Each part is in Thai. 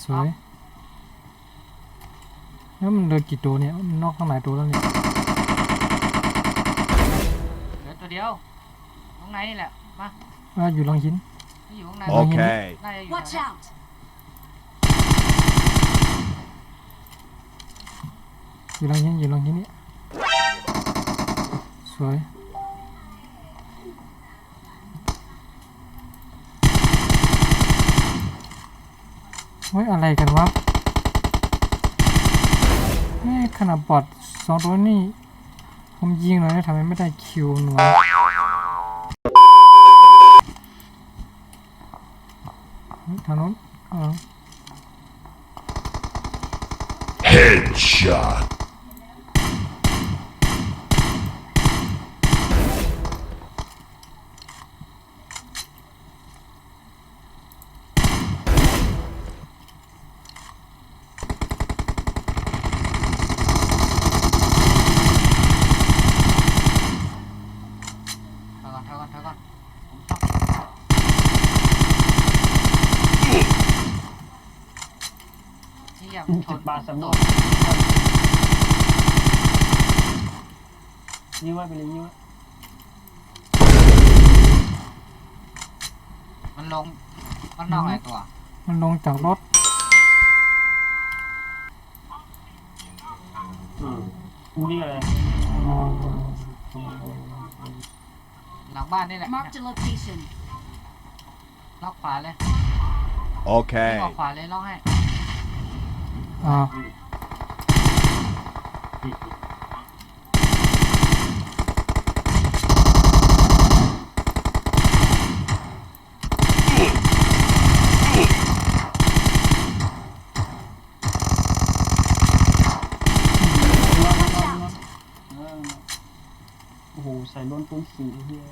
สวยแล้วมันเดินกี่ตัวเนี่ยมันนอกข้างหลายตัวแล้วเนี่ยเหลือตัวเดียวข้างในนี่แหละมาอยู่หลังหินอยู่ข้างใน Okay. น่าจะอยู่ Watch out! อยู่หลังหินนี่สวยเฮ้ยอะไรกันวะขนาดบอด2 ตัวนี่ผมยิงหน่อยนะทำไมไม่ได้คิววะทางโน้นHeadshot. เท่ากันผมชอบที่อยากชน ปลาสำรวจยิ้วไว้ไปเลยยิ้วมันลงมันนอกอะไรตัว มันลงจากรถ นี่อะไร หลังบ้านนี่แหละ Marked a location. ล็อกขวาเลย Okay. ออกขวาเลยล็อกให้ อ่าโอ้โหใส่ล้นปืนสีเฮีย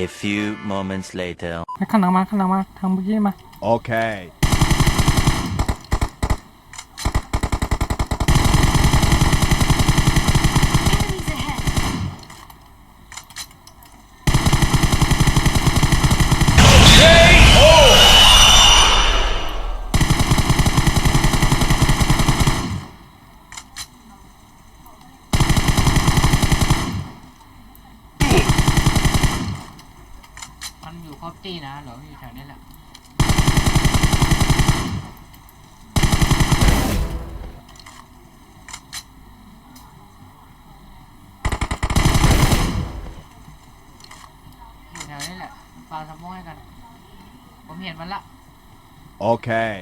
A few moments later. ให้ข้างหลังมาทางเมื่อกี้มา Okay. Enemies ahead. มันอยู่ครบตีนะเหรออยู่แถวนี้แหละอยู่แถวนี้แหละปาสมองให้กันผมเห็นมันละ Okay.